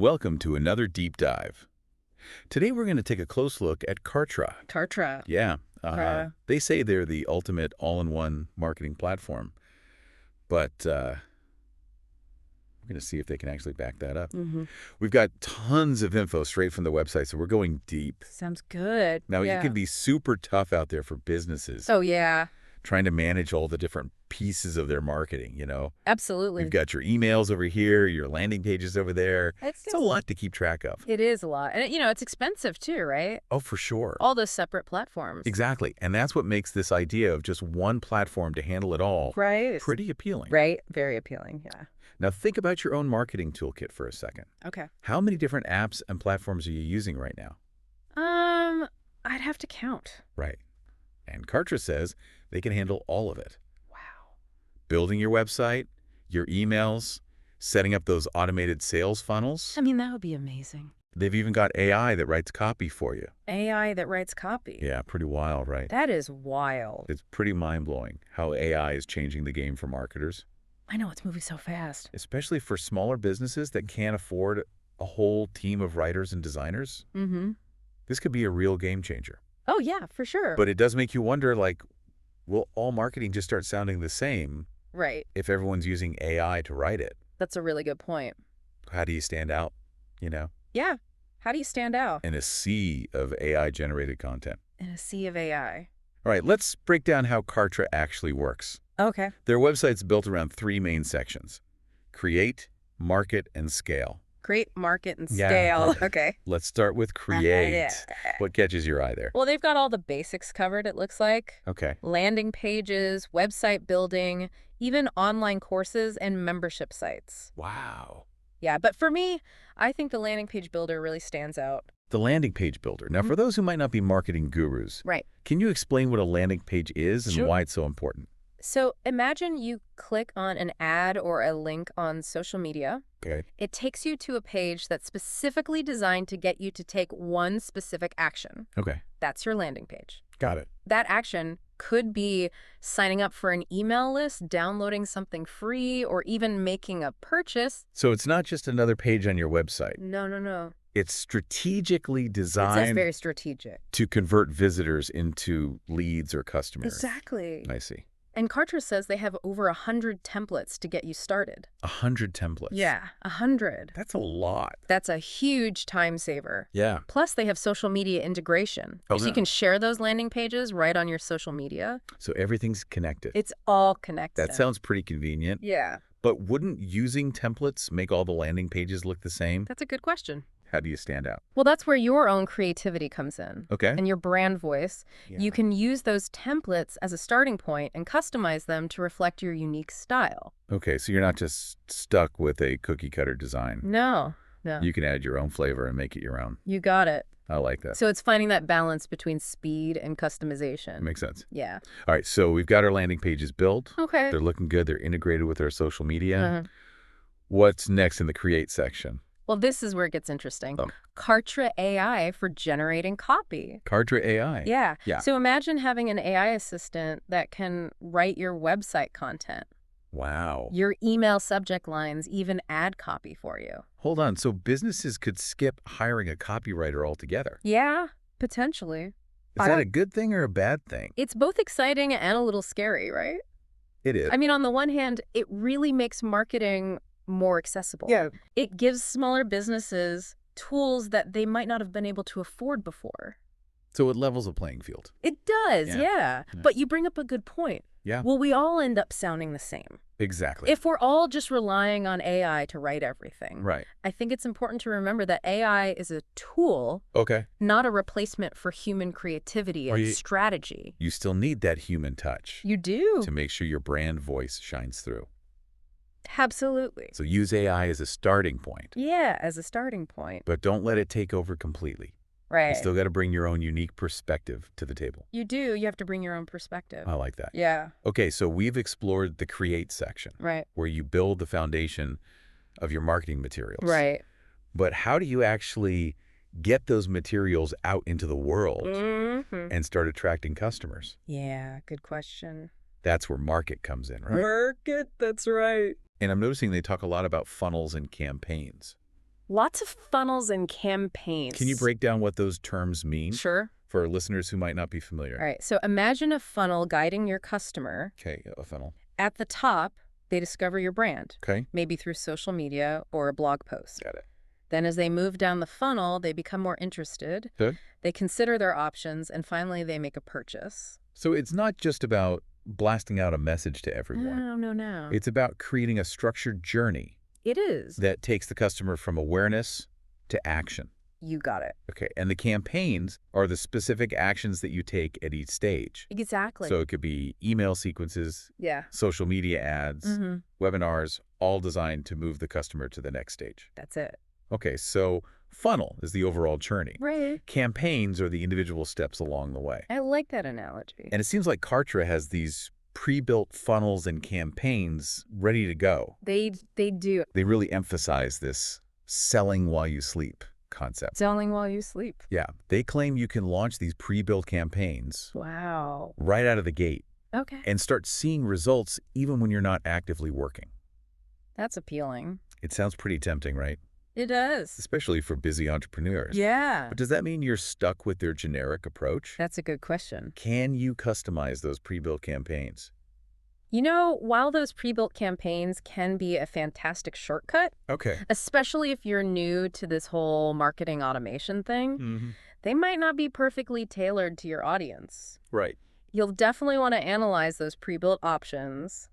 Welcome to another deep dive. Today we're going to take a close look at Kartra. Kartra. Yeah, Okay. they say they're the ultimate all-in-one marketing platform, but we're going to see if they can actually back that up. We've got tons of info straight from the website, so we're going deep. Sounds good. Now, yeah. it can be super tough out there for businesses Oh, yeah. trying to manage all the different pieces of their marketing, you know? Absolutely. You've got your emails over here, your landing pages over there. It's a lot to keep track of. It is a lot. And, it's expensive too, right? Oh, for sure. All those separate platforms. Exactly. And that's what makes this idea of just one platform to handle it all pretty appealing. Right? Very appealing, yeah. Now, think about your own marketing toolkit for a second. Okay. How many different apps and platforms are you using right now? I'd have to count. Right. And Kartra says they can handle all of it. Wow. Building your website, your emails, setting up those automated sales funnels. I mean, that would be amazing. They've even got AI that writes copy for you. AI that writes copy. Yeah, pretty wild, right? That is wild. It's pretty mind-blowing how AI is changing the game for marketers. I know, it's moving so fast. Especially for smaller businesses that can't afford a whole team of writers and designers. This could be a real game changer. Oh, yeah, for sure. But it does make you wonder, like, will all marketing just start sounding the same Right. if everyone's using AI to write it? That's a really good point. How do you stand out, you know? Yeah. How do you stand out? In a sea of AI-generated content. In a sea of AI. All right, let's break down how Kartra actually works. Okay. Their website's built around three main sections: create, market, and scale. Create, market, and Yeah. scale. Okay. Let's start with create. What catches your eye there? Well, they've got all the basics covered, it looks like. Okay. Landing pages, website building, even online courses and membership sites. Wow. Yeah, but for me, I think the landing page builder really stands out. The landing page builder. Now, for those who might not be marketing gurus, Right. can you explain what a landing page is and Sure. why it's so important? So imagine you click on an ad or a link on social media. Okay. It takes you to a page that's specifically designed to get you to take one specific action. Okay. That's your landing page. Got it. That action could be signing up for an email list, downloading something free, or even making a purchase. So it's not just another page on your website. No. It's strategically It's designed very strategic. to convert visitors into leads or customers. Exactly. I see. And Kartra says they have over 100 templates to get you started. 100 templates. Yeah, 100. That's a lot. That's a huge time saver. Yeah. Plus, they have social media integration. Oh, so yeah. you can share those landing pages right on your social media. So everything's connected. It's all connected. That sounds pretty convenient. Yeah, But wouldn't using templates make all the landing pages look the same? that's a good question. How do you stand out? Well, that's where your own creativity comes in. Okay. And your brand voice. Yeah. You can use those templates as a starting point and customize them to reflect your unique style. Okay, so you're not just stuck with a cookie cutter design. No. You can add your own flavor and make it your own. You got it. I like that. So it's finding that balance between speed and customization. Makes sense. Yeah. All right, so we've got our landing pages built. Okay. They're looking good. They're integrated with our social media. Uh-huh. What's next in the create section? Well, this is where it gets interesting. Oh. Kartra AI for generating copy. Kartra AI. Yeah. Yeah. So imagine having an AI assistant that can write your website content, Wow. your email subject lines, even ad copy for you. Hold on. So businesses could skip hiring a copywriter altogether. Yeah, potentially. Is I that don't- a good thing or a bad thing? It's both exciting and a little scary, right? It is. I mean, on the one hand, it really makes marketing more accessible. Yeah. It gives smaller businesses tools that they might not have been able to afford before. So it levels a playing field. It does, Yeah. yeah. But you bring up a good point. Yeah. Will we all end up sounding the same? Exactly. If we're all just relying on AI to write everything, Right. I think it's important to remember that AI is a tool, Okay. not a replacement for human creativity and you- strategy. You still need that human touch You do. to make sure your brand voice shines through. Absolutely. So use AI as a starting point, Yeah, as a starting point. but don't let it take over completely. Right. You still got to bring your own unique perspective to the table. You do. You have to bring your own perspective. I like that. Yeah, Okay, so we've explored the create section, right. where you build the foundation of your marketing materials. Right. But how do you actually get those materials out into the world and start attracting customers? Yeah, good question. That's where market comes in, right? Market, that's right. And I'm noticing they talk a lot about funnels and campaigns. Lots of funnels and campaigns. Can you break down what those terms mean Sure. for listeners who might not be familiar? All right, so imagine a funnel guiding your customer. Okay, a funnel. At the top, they discover your brand, Okay, maybe through social media or a blog post. got it. Then as they move down the funnel, they become more interested. Good. They consider their options, and finally they make a purchase. So it's not just about blasting out a message to everyone. No. It's about creating a structured journey It is. that takes the customer from awareness to action. You got it. Okay, and the campaigns are the specific actions that you take at each stage. Exactly. So it could be email sequences, Yeah. social media ads, webinars, all designed to move the customer to the next stage. That's it. Okay, so funnel is the overall journey. Right. Campaigns are the individual steps along the way. I like that analogy. And it seems like Kartra has these pre-built funnels and campaigns ready to go. They do. They really emphasize this selling while you sleep concept. Selling while you sleep. Yeah, they claim you can launch these pre-built campaigns Wow. right out of the gate Okay. and start seeing results even when you're not actively working. That's appealing. It sounds pretty tempting, right? It does. Especially for busy entrepreneurs. Yeah. But does that mean you're stuck with their generic approach? That's a good question. Can you customize those pre-built campaigns? You know, while those pre-built campaigns can be a fantastic shortcut, Okay. especially if you're new to this whole marketing automation thing, they might not be perfectly tailored to your audience. Right. You'll definitely want to analyze those pre-built options,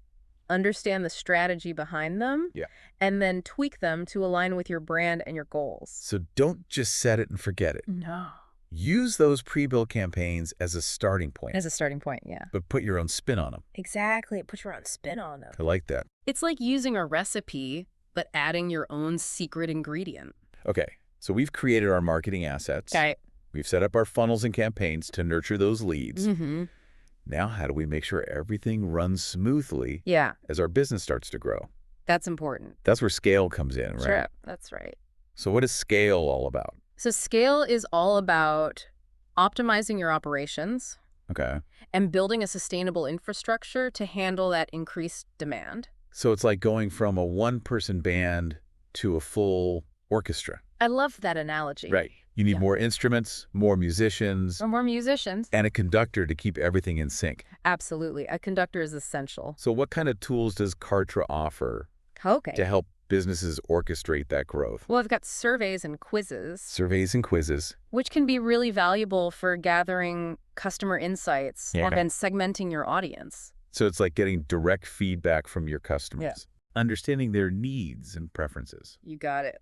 understand the strategy behind them, Yeah. and then tweak them to align with your brand and your goals. So don't just set it and forget it. No. Use those pre-built campaigns as a starting point, As a starting point, yeah. but put your own spin on them. Exactly. Put your own spin on them. I like that. It's like using a recipe, but adding your own secret ingredient. Okay, so we've created our marketing assets. Okay. We've set up our funnels and campaigns to nurture those leads. Mm-hmm. Now, how do we make sure everything runs smoothly Yeah, as our business starts to grow? that's important. That's where scale comes in, right? Sure, that's right. So what is scale all about? So scale is all about optimizing your operations Okay. and building a sustainable infrastructure to handle that increased demand. So it's like going from a one-person band to a full orchestra. I love that analogy. Right. You need Yeah. more instruments, more musicians, Or more musicians. and a conductor to keep everything in sync. Absolutely. A conductor is essential. So what kind of tools does Kartra offer Okay. to help businesses orchestrate that growth? Well, I've got surveys and quizzes, Surveys and quizzes. which can be really valuable for gathering customer insights Yeah. and then segmenting your audience. So it's like getting direct feedback from your customers, understanding their needs and preferences. You got it.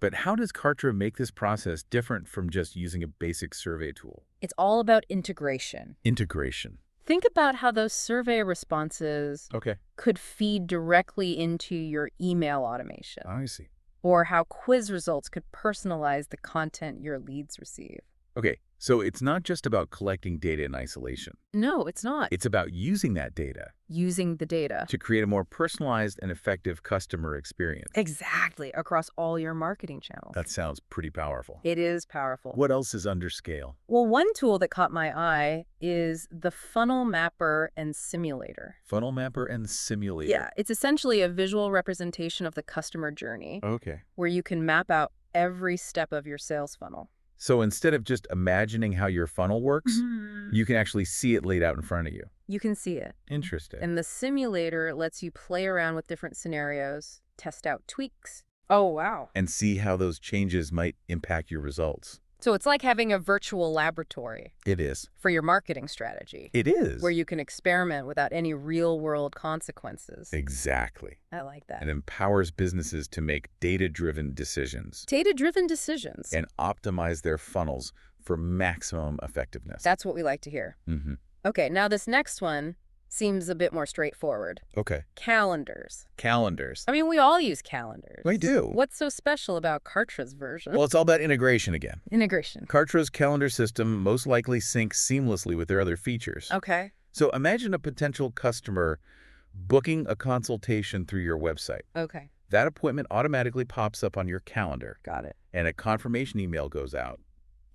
But how does Kartra make this process different from just using a basic survey tool? It's all about integration. Integration. Think about how those survey responses Okay. could feed directly into your email automation, I see. or how quiz results could personalize the content your leads receive. Okay, so it's not just about collecting data in isolation. No, it's not. It's about using that data Using the data. to create a more personalized and effective customer experience. Exactly, across all your marketing channels. That sounds pretty powerful. It is powerful. What else is under scale? Well, one tool that caught my eye is the funnel mapper and simulator. Funnel mapper and simulator. Yeah, it's essentially a visual representation of the customer journey Okay. where you can map out every step of your sales funnel. So instead of just imagining how your funnel works, Mm-hmm. you can actually see it laid out in front of you. You can see it. Interesting. And the simulator lets you play around with different scenarios, test out tweaks. Oh, wow. And see how those changes might impact your results. So it's like having a virtual laboratory It is. for your marketing strategy, It is. where you can experiment without any real-world consequences. Exactly. I like that. It empowers businesses to make data-driven decisions Data-driven decisions. and optimize their funnels for maximum effectiveness. That's what we like to hear. Mm-hmm. Okay, now this next one seems a bit more straightforward. Okay. Calendars. Calendars. I mean, we all use calendars. We do. What's so special about Kartra's version? Well, it's all about integration again. Integration. Kartra's calendar system most likely syncs seamlessly with their other features. Okay. So imagine a potential customer booking a consultation through your website. Okay. That appointment automatically pops up on your calendar, Got it. and a confirmation email goes out,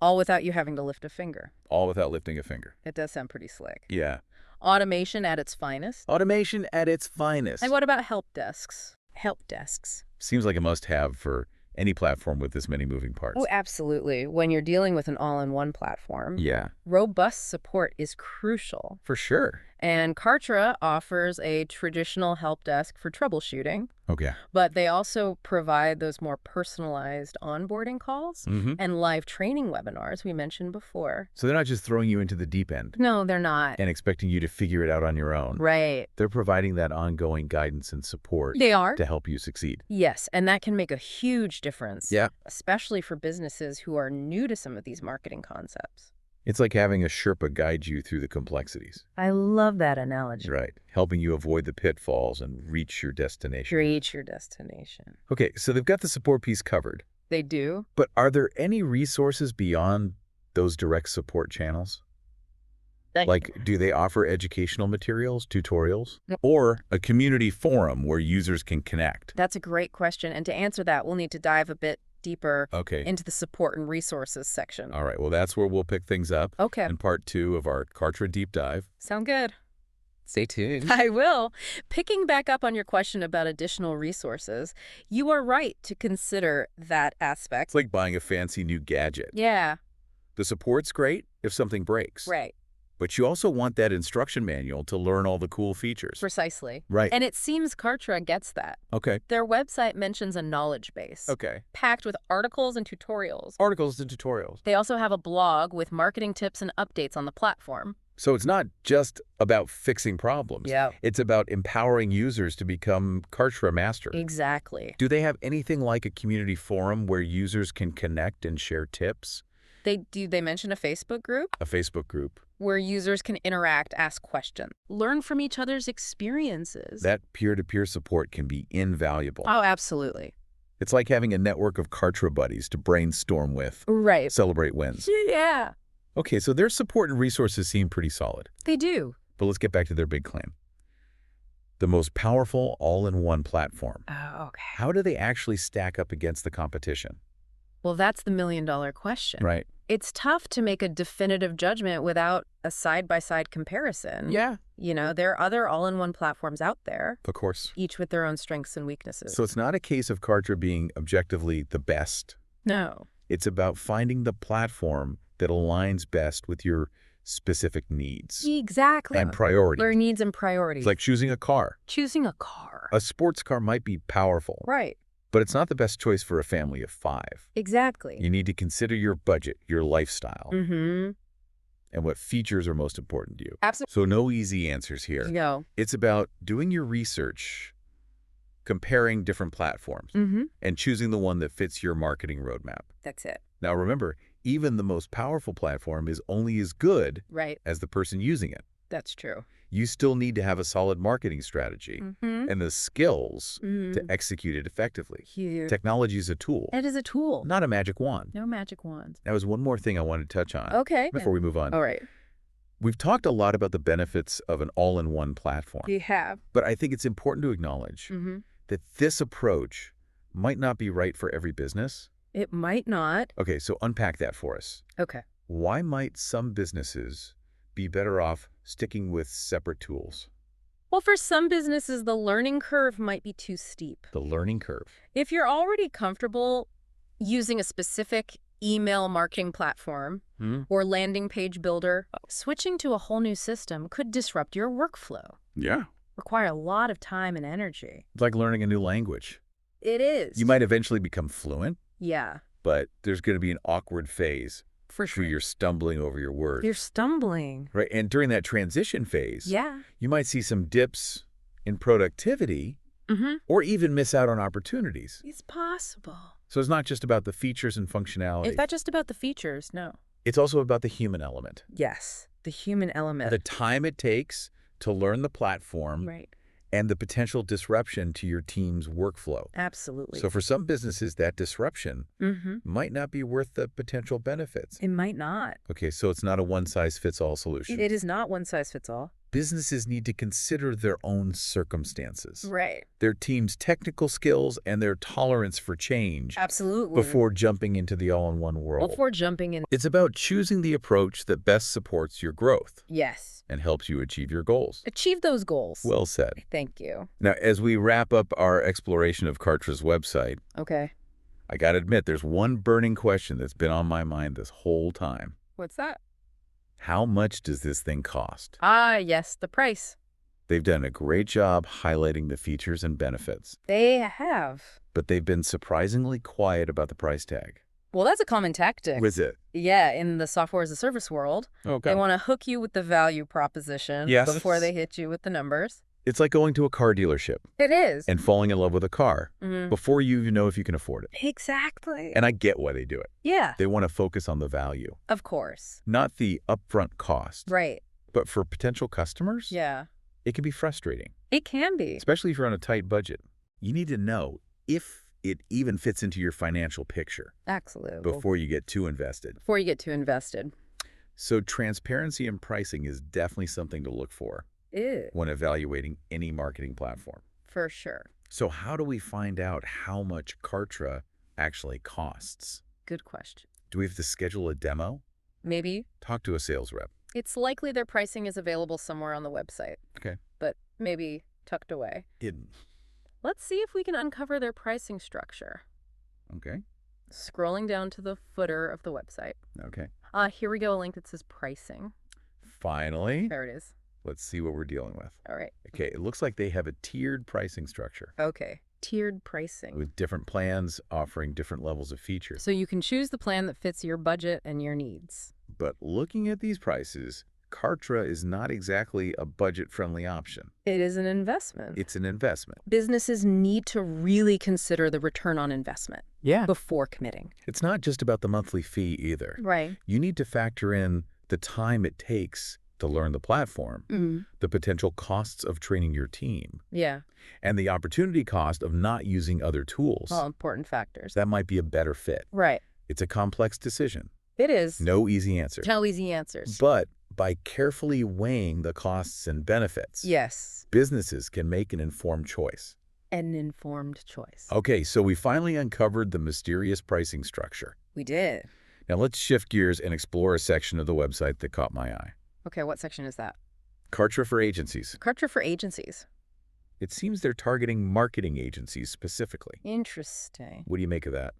All without you having to lift a finger. all without lifting a finger. It does sound pretty slick. Yeah. Automation at its finest. Automation at its finest. And what about help desks? Help desks. Seems like a must-have for any platform with this many moving parts. Oh, absolutely. When you're dealing with an all-in-one platform, Yeah, robust support is crucial. for sure. And Kartra offers a traditional help desk for troubleshooting, Okay. but they also provide those more personalized onboarding calls and live training webinars we mentioned before. So they're not just throwing you into the deep end No, they're not. and expecting you to figure it out on your own. Right. They're providing that ongoing guidance and support They are. to help you succeed. Yes, and that can make a huge difference. Yeah. Especially for businesses who are new to some of these marketing concepts. It's like having a Sherpa guide you through the complexities. I love that analogy. Right. Helping you avoid the pitfalls and reach your destination. Reach your destination. Okay, so they've got the support piece covered. They do? But are there any resources beyond those direct support channels? Like, do they offer educational materials, tutorials, or a community forum where users can connect? That's a great question. And to answer that, we'll need to dive a bit deeper Okay. into the support and resources section. All right. Well, that's where we'll pick things up Okay. in part 2 of our Kartra deep dive. Sound good? Stay tuned. I will. Picking back up on your question about additional resources, you are right to consider that aspect. It's like buying a fancy new gadget. Yeah, The support's great if something breaks. right. But you also want that instruction manual to learn all the cool features. Precisely. Right. And it seems Kartra gets that. Okay. Their website mentions a knowledge base, Okay. packed with articles and tutorials. Articles and tutorials. They also have a blog with marketing tips and updates on the platform. So it's not just about fixing problems. Yeah. It's about empowering users to become Kartra master. Exactly. Do they have anything like a community forum where users can connect and share tips? They mention a Facebook group A Facebook group. where users can interact, ask questions, learn from each other's experiences. That peer-to-peer support can be invaluable. Oh, absolutely. It's like having a network of Kartra buddies to brainstorm with, Right. celebrate wins. Yeah. Okay, so their support and resources seem pretty solid. They do. But let's get back to their big claim. The most powerful all-in-one platform. Oh, okay. How do they actually stack up against the competition? Well, that's the million-dollar question. Right. It's tough to make a definitive judgment without a side-by-side comparison. Yeah. You know, there are other all-in-one platforms out there, Of course. each with their own strengths and weaknesses. So it's not a case of Kartra being objectively the best. No. It's about finding the platform that aligns best with your specific needs Exactly. and priorities. Their needs and priorities. It's like choosing a car. choosing a car. A sports car might be powerful, Right. but it's not the best choice for a family of 5. Exactly. You need to consider your budget, your lifestyle, Mm-hmm. and what features are most important to you. Absolutely. So no easy answers here. No. It's about doing your research, comparing different platforms, Mm-hmm. and choosing the one that fits your marketing roadmap. That's it. Now remember, even the most powerful platform is only as good Right. as the person using it. That's true. You still need to have a solid marketing strategy Mm-hmm. and the skills to execute it effectively. Huge. Technology is a tool, It is a tool. not a magic wand. No magic wands. Now, there's one more thing I wanted to touch on Okay. before we move on. All right. We've talked a lot about the benefits of an all-in-one platform, You have. but I think it's important to acknowledge Mm-hmm. that this approach might not be right for every business. It might not. Okay, so unpack that for us. Okay. Why might some businesses be better off sticking with separate tools? Well, for some businesses, the learning curve might be too steep. The learning curve. If you're already comfortable using a specific email marketing platform or landing page builder, switching to a whole new system could disrupt your workflow, Yeah. require a lot of time and energy. It's like learning a new language. It is. You might eventually become fluent, Yeah, but there's going to be an awkward phase for where sure. you're stumbling over your words. You're stumbling. Right, and during that transition phase, Yeah. you might see some dips in productivity Mm-hmm. or even miss out on opportunities. It's possible. So it's not just about the features and functionality. It's not just about the features, no. It's also about the human element. Yes, the human element. The time it takes to learn the platform Right. and the potential disruption to your team's workflow. Absolutely. So for some businesses, that disruption Mm-hmm. might not be worth the potential benefits. It might not. Okay, so it's not a one-size-fits-all solution. It is not one size fits all. Businesses need to consider their own circumstances, Right. their team's technical skills, and their tolerance for change Absolutely. before jumping into the all-in-one world. Before jumping in. It's about choosing the approach that best supports your growth Yes. and helps you achieve your goals. Achieve those goals. Well said. Thank you. Now, as we wrap up our exploration of Kartra's website, Okay. I got to admit, there's one burning question that's been on my mind this whole time. What's that? How much does this thing cost? Ah, yes, the price. They've done a great job highlighting the features and benefits, They have. but they've been surprisingly quiet about the price tag. Well, that's a common tactic. Was it? Yeah, in the software as a service world, Okay. they want to hook you with the value proposition Yes. before they hit you with the numbers. It's like going to a car dealership It is. and falling in love with a car before you even know if you can afford it. Exactly. And I get why they do it. Yeah, They want to focus on the value, of course. not the upfront cost. Right. But for potential customers, Yeah. it can be frustrating, It can be. especially if you're on a tight budget. You need to know if it even fits into your financial picture Absolutely. before you get too invested. Before you get too invested. So transparency in pricing is definitely something to look for when evaluating any marketing platform. For sure. So how do we find out how much Kartra actually costs? Good question. Do we have to schedule a demo? Maybe. Talk to a sales rep. It's likely their pricing is available somewhere on the website. Okay. But maybe tucked away. Hidden. Let's see if we can uncover their pricing structure. Okay. Scrolling down to the footer of the website. Okay. Here we go, a link that says pricing. Finally, There it is. let's see what we're dealing with. All right. Okay, it looks like they have a tiered pricing structure Okay. Tiered pricing. with different plans offering different levels of features. So you can choose the plan that fits your budget and your needs. But looking at these prices, Kartra is not exactly a budget-friendly option. It is an investment. It's an investment. Businesses need to really consider the return on investment before committing. It's not just about the monthly fee either. Right. You need to factor in the time it takes to learn the platform, the potential costs of training your team, Yeah. and the opportunity cost of not using other tools. All important factors. That might be a better fit. Right. It's a complex decision. It is. No easy answer. No easy answers. But by carefully weighing the costs and benefits, Yes. businesses can make an informed choice. An informed choice. Okay, so we finally uncovered the mysterious pricing structure. We did. Now let's shift gears and explore a section of the website that caught my eye. Okay, what section is that? Kartra for agencies. Kartra for agencies. It seems they're targeting marketing agencies specifically. Interesting. What do you make of that?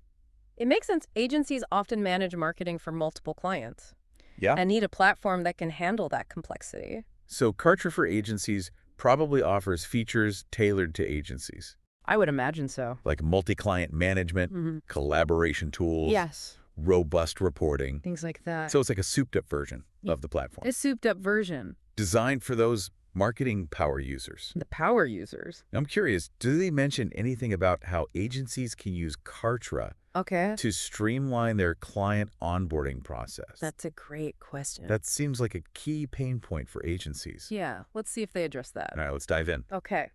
It makes sense. Agencies often manage marketing for multiple clients Yeah. and need a platform that can handle that complexity. So Kartra for agencies probably offers features tailored to agencies, I would imagine so. like multi-client management, collaboration tools, Yes. robust reporting. Things like that. So it's like a souped-up version of the platform, a souped-up version. designed for those marketing power users. The power users. I'm curious, do they mention anything about how agencies can use Kartra Okay. to streamline their client onboarding process? That's a great question. That seems like a key pain point for agencies. Yeah. Let's see if they address that. All right, let's dive in. Okay.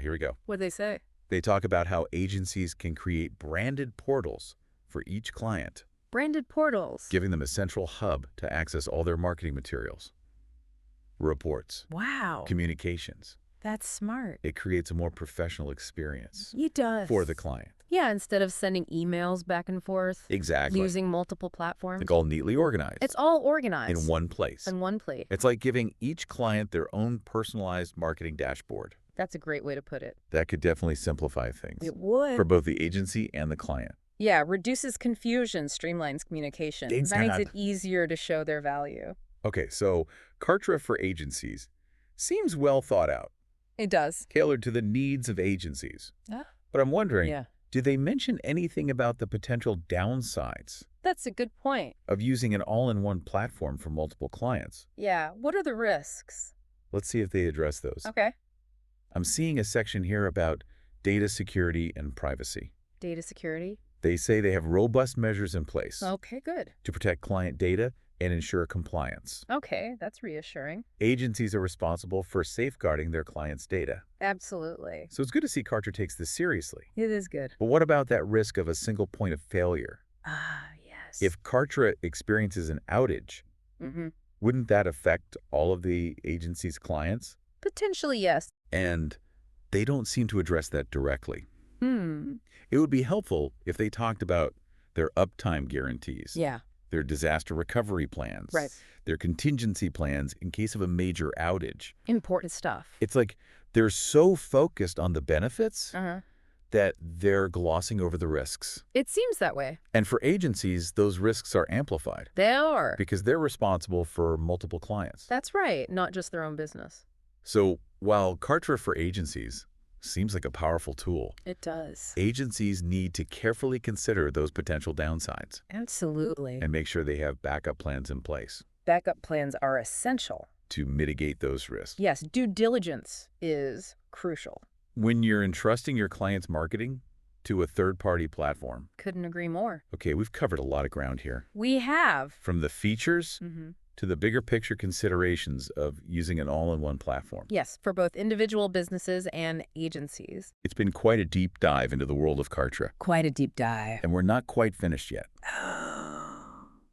Here we go. What'd they say? They talk about how agencies can create branded portals for each client, Branded portals. giving them a central hub to access all their marketing materials, reports, Wow. communications. That's smart. It creates a more professional experience It does. for the client. Yeah, instead of sending emails back and forth, Exactly. using multiple platforms. Like all neatly organized. It's all organized. in one place. In one place. It's like giving each client their own personalized marketing dashboard. That's a great way to put it. That could definitely simplify things It would. for both the agency and the client. Yeah, reduces confusion, streamlines communication. That makes it easier to show their value. Okay, so Kartra for agencies seems well thought out, It does. tailored to the needs of agencies. Yeah. But I'm wondering, Yeah. do they mention anything about the potential downsides That's a good point. of using an all-in-one platform for multiple clients? Yeah. What are the risks? Let's see if they address those. Okay. I'm seeing a section here about data security and privacy. Data security. They say they have robust measures in place Okay, good. to protect client data and ensure compliance. Okay, that's reassuring. Agencies are responsible for safeguarding their clients' data. Absolutely. So it's good to see Kartra takes this seriously. It is good. But what about that risk of a single point of failure? Yes. If Kartra experiences an outage, wouldn't that affect all of the agency's clients? Potentially, yes. And they don't seem to address that directly. Hmm. It would be helpful if they talked about their uptime guarantees, Yeah. their disaster recovery plans, Right. their contingency plans in case of a major outage. Important stuff. It's like they're so focused on the benefits, that they're glossing over the risks. It seems that way. And for agencies, those risks are amplified They are. because they're responsible for multiple clients. That's right, not just their own business. So while Kartra for agencies seems like a powerful tool, It does. agencies need to carefully consider those potential downsides Absolutely. and make sure they have backup plans in place Backup plans are essential. to mitigate those risks. Yes, due diligence is crucial. When you're entrusting your client's marketing to a third-party platform, Couldn't agree more. okay, we've covered a lot of ground here. We have. From the features to the bigger picture considerations of using an all-in-one platform. Yes, for both individual businesses and agencies. It's been quite a deep dive into the world of Kartra, Quite a deep dive. and we're not quite finished yet.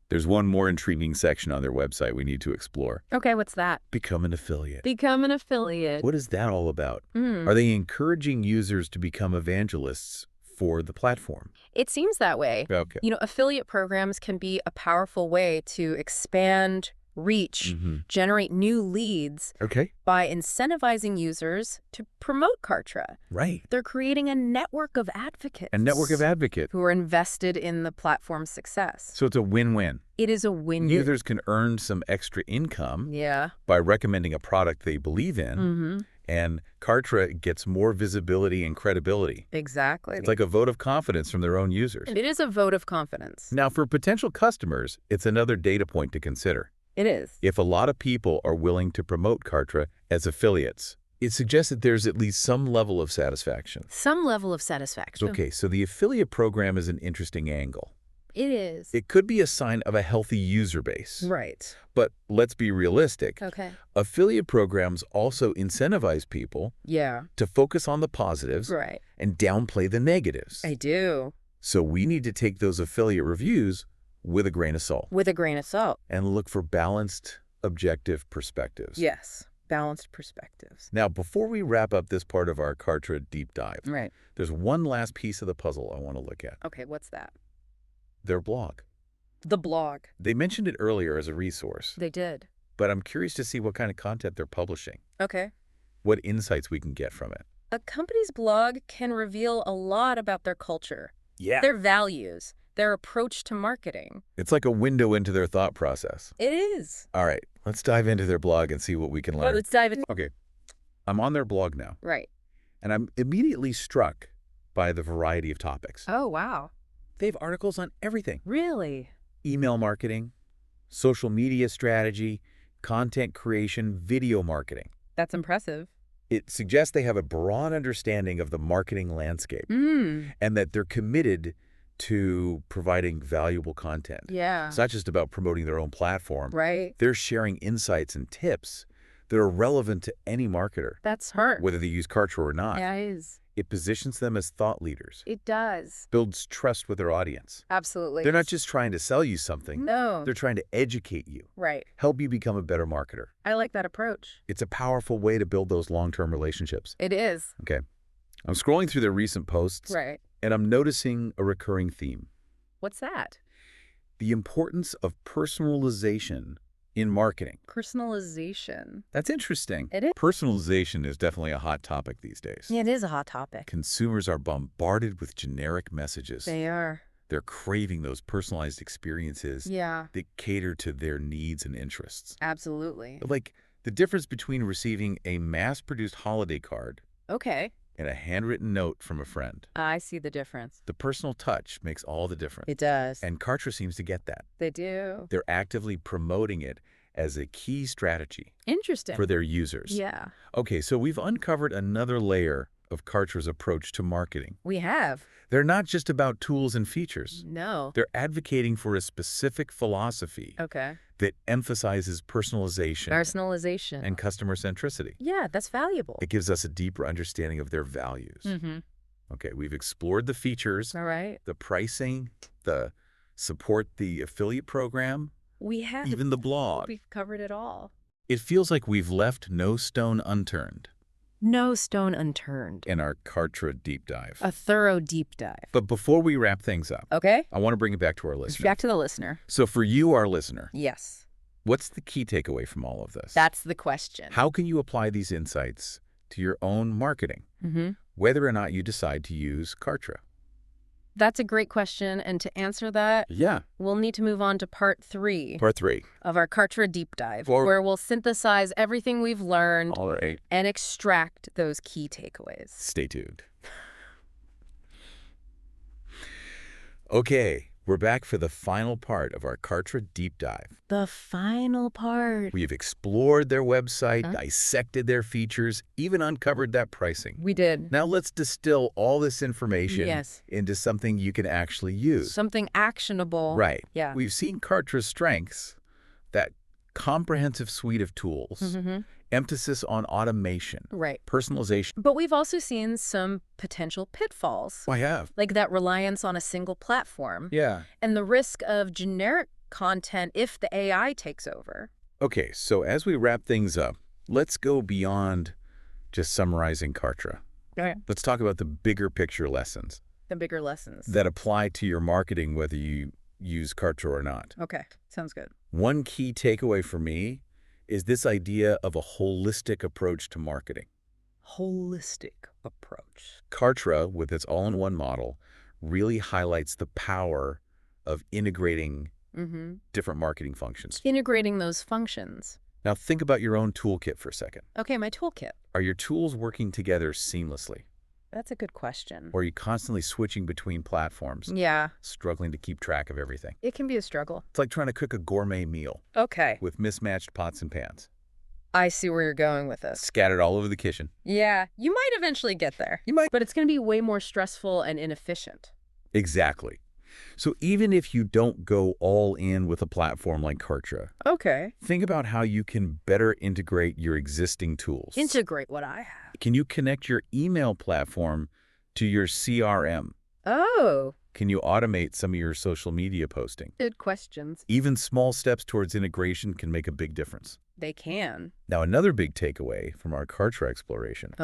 There's one more intriguing section on their website we need to explore. Okay, what's that? Become an affiliate. Become an affiliate. What is that all about? Are they encouraging users to become evangelists for the platform? It seems that way. Okay. You know, affiliate programs can be a powerful way to expand reach, generate new leads Okay. by incentivizing users to promote Kartra. Right. They're creating a network of advocates. A network of advocates. who are invested in the platform's success. So it's a win-win. It is a win-win. Users can earn some extra income Yeah. by recommending a product they believe in, and Kartra gets more visibility and credibility. Exactly. It's like a vote of confidence from their own users. It is a vote of confidence. Now, for potential customers, it's another data point to consider. It is. If a lot of people are willing to promote Kartra as affiliates, it suggests that there's at least some level of satisfaction. Some level of satisfaction. Okay, so the affiliate program is an interesting angle. It is. It could be a sign of a healthy user base. Right. But let's be realistic. Okay. Affiliate programs also incentivize people Yeah. to focus on the positives Right. and downplay the negatives. I do. So we need to take those affiliate reviews with a grain of salt With a grain of salt. and look for balanced, objective perspectives. Yes. Balanced perspectives. Now, before we wrap up this part of our Kartra deep dive, Right. there's one last piece of the puzzle I want to look at. Okay, what's that? Their blog. The blog. They mentioned it earlier as a resource, They did. but I'm curious to see what kind of content they're publishing, Okay. what insights we can get from it. A company's blog can reveal a lot about their culture, Yeah. their values, their approach to marketing. It's like a window into their thought process. It is. All right, let's dive into their blog and see what we can learn. Let's dive in. Okay, I'm on their blog now, Right. and I'm immediately struck by the variety of topics. Oh, wow. They have articles on everything. Really? Email marketing, social media strategy, content creation, video marketing. That's impressive. It suggests they have a broad understanding of the marketing landscape Mm. and that they're committed to providing valuable content. Yeah. It's not just about promoting their own platform. Right. They're sharing insights and tips that are relevant to any marketer, That's her. whether they use Kartra or not. Yeah, it is. It positions them as thought leaders, It does. builds trust with their audience. Absolutely. They're not just trying to sell you something. No. They're trying to educate you, Right. help you become a better marketer. I like that approach. It's a powerful way to build those long-term relationships. It is. Okay. I'm scrolling through their recent posts, Right. and I'm noticing a recurring theme. What's that? The importance of personalization in marketing. Personalization. That's interesting. It is. Personalization is definitely a hot topic these days. Yeah, it is a hot topic. Consumers are bombarded with generic messages. They are. They're craving those personalized experiences Yeah, that cater to their needs and interests. absolutely. Like the difference between receiving a mass-produced holiday card Okay. and a handwritten note from a friend. I see the difference. The personal touch makes all the difference. It does. And Kartra seems to get that. They do. They're actively promoting it as a key strategy Interesting. for their users. Yeah, Okay, so we've uncovered another layer of Kartra's approach to marketing. we have. They're not just about tools and features. No. They're advocating for a specific philosophy Okay. that emphasizes personalization Personalization. and customer centricity. Yeah, that's valuable. It gives us a deeper understanding of their values. Mm-hmm. Okay, we've explored the features, All right. the pricing, the support, the affiliate program, We have. even the blog. We've covered it all. It feels like we've left no stone unturned No stone unturned. in our Kartra deep dive. A thorough deep dive. But before we wrap things up, Okay? I want to bring it back to our listener. Back to the listener. So for you, our listener, Yes. what's the key takeaway from all of this? That's the question. How can you apply these insights to your own marketing, whether or not you decide to use Kartra? That's a great question, and to answer that, Yeah. we'll need to move on to part 3 Part 3. of our Kartra deep dive, where we'll synthesize everything we've learned All right. and extract those key takeaways. Stay tuned. Okay, we're back for the final part of our Kartra deep dive. The final part. We've explored their website, dissected their features, even uncovered that pricing. We did. Now let's distill all this information into something you can actually use. Something actionable. Right. Yeah. We've seen Kartra's strengths, that comprehensive suite of tools, emphasis on automation, personalization. But we've also seen some potential pitfalls. I have. Like that reliance on a single platform. Yeah. And the risk of generic content if the AI takes over. Okay, so as we wrap things up, let's go beyond just summarizing Kartra. Okay. Let's talk about the bigger picture lessons. The bigger lessons. That apply to your marketing whether you use Kartra or not. Okay, sounds good. One key takeaway for me is this idea of a holistic approach to marketing. Holistic approach. Kartra, with its all-in-one model, really highlights the power of integrating different marketing functions. Integrating those functions. Now think about your own toolkit for a second. Okay, my toolkit. Are your tools working together seamlessly? That's a good question. Or are you constantly switching between platforms? Yeah. Struggling to keep track of everything? It can be a struggle. It's like trying to cook a gourmet meal. Okay. With mismatched pots and pans. I see where you're going with this. Scattered all over the kitchen. Yeah, you might eventually get there. You might. But it's going to be way more stressful and inefficient. Exactly. So even if you don't go all in with a platform like Kartra, think about how you can better integrate your existing tools. Integrate what I have. Can you connect your email platform to your CRM? Oh. Can you automate some of your social media posting? Good questions. Even small steps towards integration can make a big difference. They can. Now, another big takeaway from our Kartra exploration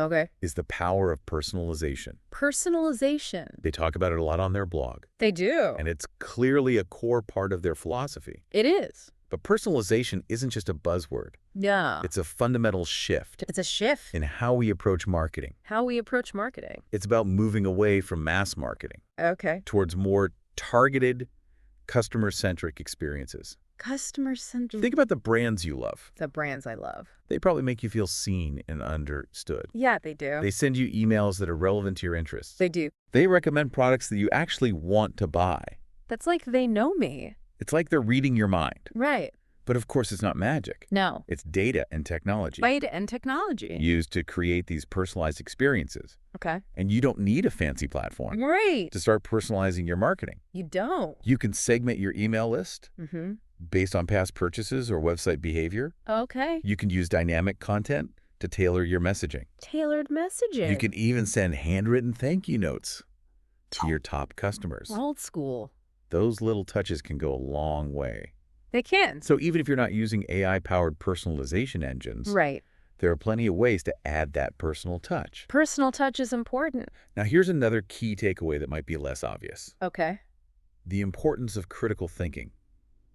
is the power of personalization. Personalization. They talk about it a lot on their blog. They do. And it's clearly a core part of their philosophy. It is. But personalization isn't just a buzzword. Yeah. It's a fundamental shift. It's a shift in how we approach marketing. How we approach marketing. It's about moving away from mass marketing. Towards more targeted, customer-centric experiences. Customer-centric. Think about the brands you love. The brands I love. They probably make you feel seen and understood. Yeah, they do. They send you emails that are relevant to your interests. They do. They recommend products that you actually want to buy. That's like they know me. It's like they're reading your mind. Right. But of course, it's not magic. No. It's data and technology. Data and technology. Used to create these personalized experiences. Okay. And you don't need a fancy platform. Right. To start personalizing your marketing. You don't. You can segment your email list. Based on past purchases or website behavior. Okay. You can use dynamic content to tailor your messaging. Tailored messaging. You can even send handwritten thank you notes to your top customers. Old school. Those little touches can go a long way. They can. So even if you're not using AI-powered personalization engines, there are plenty of ways to add that personal touch. Personal touch is important. Now here's another key takeaway that might be less obvious. Okay. The importance of critical thinking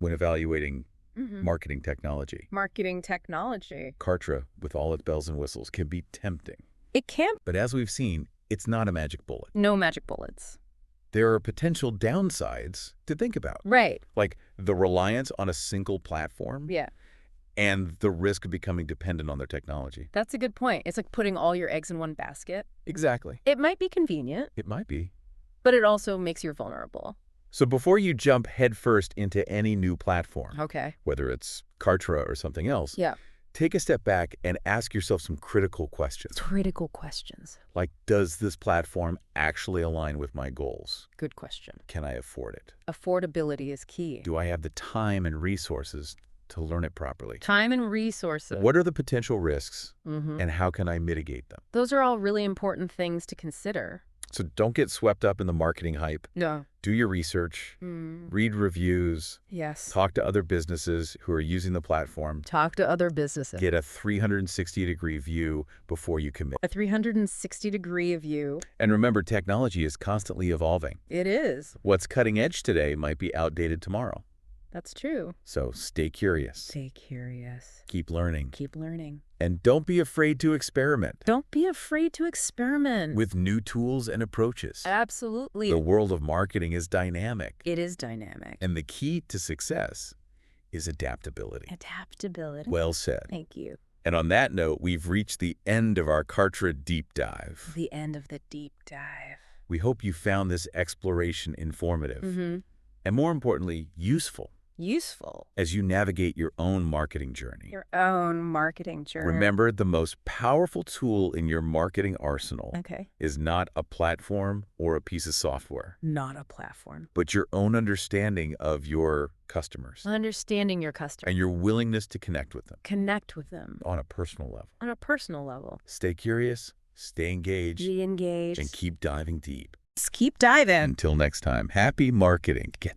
when evaluating marketing technology. Marketing technology. Kartra, with all its bells and whistles, can be tempting. It can. But as we've seen, it's not a magic bullet. No magic bullets. There are potential downsides to think about. Right. Like the reliance on a single platform. Yeah. And the risk of becoming dependent on their technology. That's a good point. It's like putting all your eggs in one basket. Exactly. It might be convenient. It might be. But it also makes you vulnerable. So before you jump headfirst into any new platform, whether it's Kartra or something else, take a step back and ask yourself some critical questions. Critical questions. Like, does this platform actually align with my goals? Good question. Can I afford it? Affordability is key. Do I have the time and resources to learn it properly? Time and resources. What are the potential risks and how can I mitigate them? Those are all really important things to consider. So don't get swept up in the marketing hype. No. Do your research. Read reviews. Yes. Talk to other businesses who are using the platform. Talk to other businesses. Get a 360-degree view before you commit. A 360-degree view. And remember, technology is constantly evolving. It is. What's cutting edge today might be outdated tomorrow. That's true. So stay curious. Stay curious. Keep learning. Keep learning. And don't be afraid to experiment Don't be afraid to experiment. with new tools and approaches. Absolutely. The world of marketing is dynamic, It is dynamic. and the key to success is adaptability. Adaptability. Well said. Thank you. And on that note, we've reached the end of our Kartra deep dive. The end of the deep dive. We hope you found this exploration informative and, more importantly, useful Useful. as you navigate your own marketing journey. Your own marketing journey. Remember, the most powerful tool in your marketing arsenal is not a platform or a piece of software, Not a platform. but your own understanding of your customers Understanding your customer. and your willingness to connect with them Connect with them on a personal level. on a personal level. Stay curious, stay engaged, Be engaged. and keep diving deep. Just keep diving. Until next time, happy marketing. Get